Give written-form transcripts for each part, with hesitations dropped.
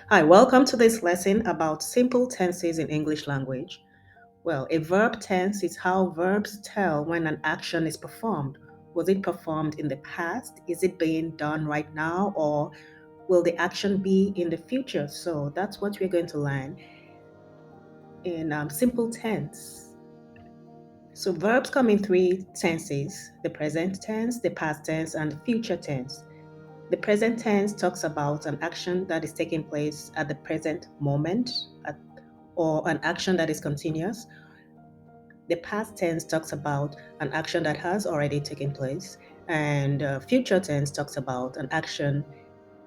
Hi, welcome to this lesson about simple tenses in English language. Well, a verb tense is how verbs tell when an action is performed. Was it performed in the past? Is it being done right now? Or will the action be in the future? So that's what we're going to learn in simple tense. So verbs come in three tenses: the present tense, the past tense, and the future tense. The present tense talks about an action that is taking place at the present moment or an action that is continuous. The past tense talks about an action that has already taken place, and future tense talks about an action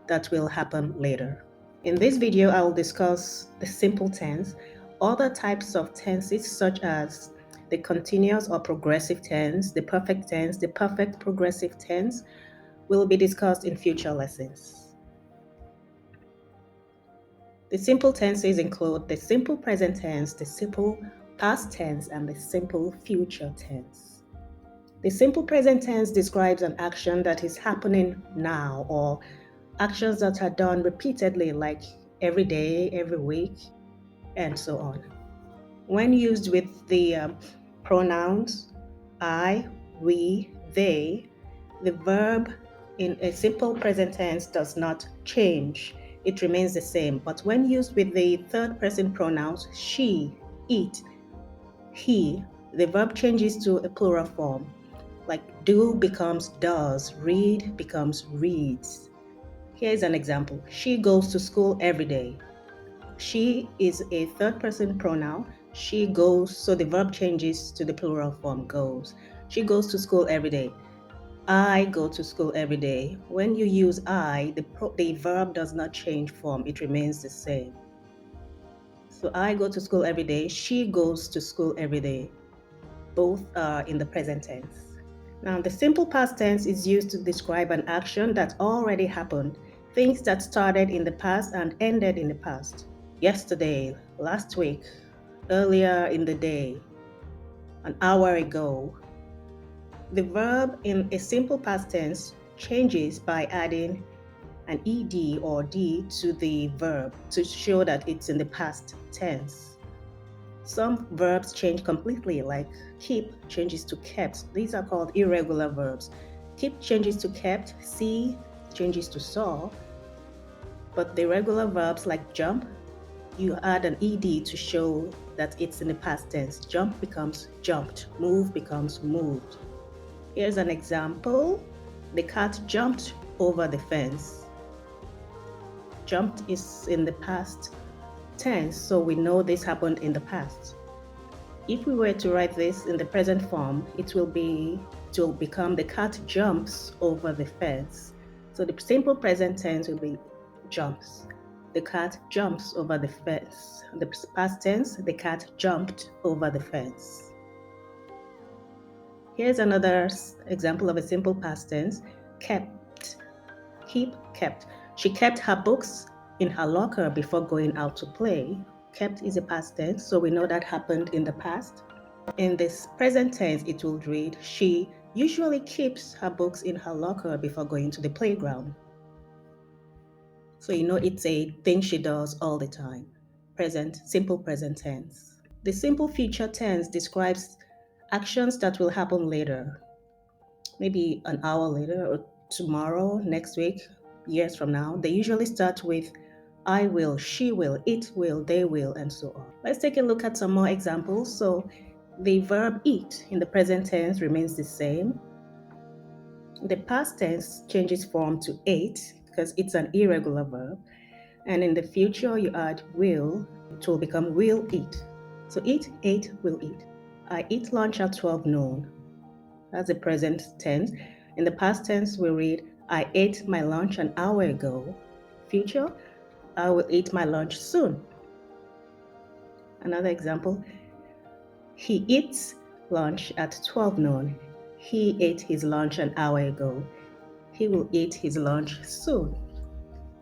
that will happen later. In this video, I will discuss the simple tense, other types of tenses such as the continuous or progressive tense, the perfect progressive tense will be discussed in future lessons. The simple tenses include the simple present tense, the simple past tense, and the simple future tense. The simple present tense describes an action that is happening now or actions that are done repeatedly, like every day, every week, and so on. When used with the pronouns I, we, they, the verb in a simple present tense does not change. It remains the same. But when used with the third person pronouns she, it, he, the verb changes to a plural form. Like do becomes does, read becomes reads. Here's an example. She goes to school every day. She is a third person pronoun. She goes, so the verb changes to the plural form goes. She goes to school every day. I go to school every day. When you use I, the verb does not change form, it remains the same. So I go to school every day. She goes to school every day. Both are in the present tense. Now, the simple past tense is used to describe an action that already happened, things that started in the past and ended in the past. Yesterday, last week, earlier in the day, an hour ago. The verb in a simple past tense changes by adding an ed or d to the verb to show that it's in the past tense. Some verbs change completely, like keep changes to kept. These are called irregular verbs. Keep changes to kept, see changes to saw. But the regular verbs like jump, you add an ed to show that it's in the past tense. Jump becomes jumped, move becomes moved. Here's an example. The cat jumped over the fence. Jumped is in the past tense, so we know this happened in the past. If we were to write this in the present form, it will become the cat jumps over the fence. So the simple present tense will be jumps. The cat jumps over the fence. The past tense, the cat jumped over the fence. Here's another example of a simple past tense, kept. Keep, kept. She kept her books in her locker before going out to play. Kept is a past tense, so we know that happened in the past. In this present tense, it will read, she usually keeps her books in her locker before going to the playground. So you know it's a thing she does all the time. Present, simple present tense. The simple future tense describes actions that will happen later, maybe an hour later or tomorrow, next week, years from now. They usually start with I will, she will, it will, they will, and so on. Let's take a look at some more examples. So the verb eat in the present tense remains the same. The past tense changes form to ate because it's an irregular verb. And in the future, you add will, it will become will eat. So eat, ate, will eat. I eat lunch at 12 noon. That's the present tense. In the past tense, we read, I ate my lunch an hour ago. Future, I will eat my lunch soon. Another example, he eats lunch at 12 noon. He ate his lunch an hour ago. He will eat his lunch soon.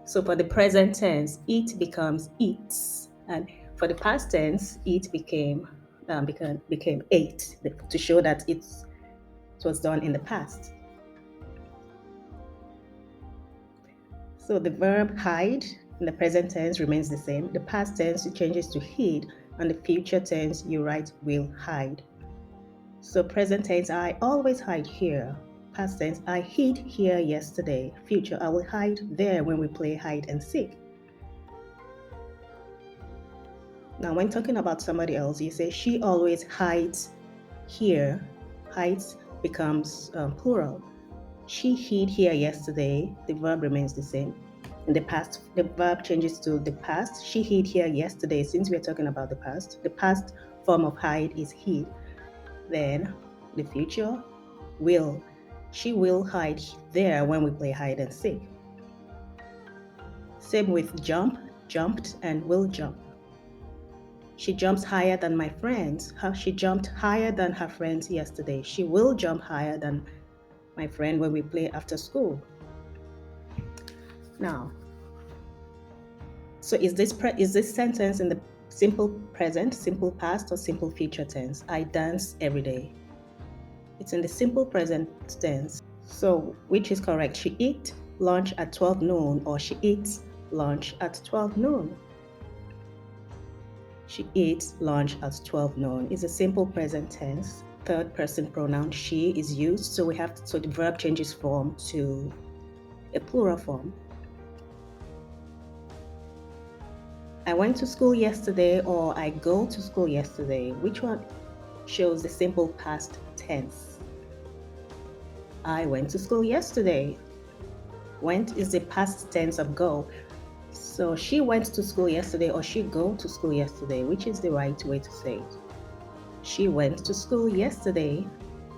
So for the present tense, eat becomes eats. And for the past tense, eat became ate to show that it was done in the past. So the verb hide In the present tense remains the same. The past tense it changes to hid, and the future tense you write will hide. So present tense, I always hide here. Past tense, I hid here yesterday. Future, I will hide there when we play hide and seek. Now, when talking about somebody else, you say she always hides here. Hides becomes plural. She hid here yesterday. The verb remains the same. In the past, the verb changes to the past. She hid here yesterday. Since we're talking about the past form of hide is hid. Then the future will. She will hide there when we play hide and seek. Same with jump, jumped, and will jump. She jumps higher than my friends. She jumped higher than her friends yesterday. She will jump higher than my friend when we play after school. Now, so is this sentence in the simple present, simple past, or simple future tense? I dance every day. It's in the simple present tense. So which is correct? She eats lunch at 12 noon, or she eats lunch at 12 noon. She eats lunch at 12 noon is a simple present tense. Third person pronoun she is used, so the verb changes form to a plural form. I went to school yesterday, or I go to school yesterday. Which one shows the simple past tense? I went to school yesterday. Went is the past tense of go. So she went to school yesterday, or she go to school yesterday. Which is the right way to say it? She went to school yesterday.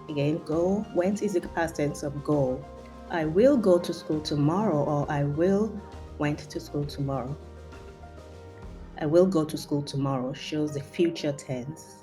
Again, go, went is the past tense of go. I will go to school tomorrow, or I will went to school tomorrow. I will go to school tomorrow shows the future tense.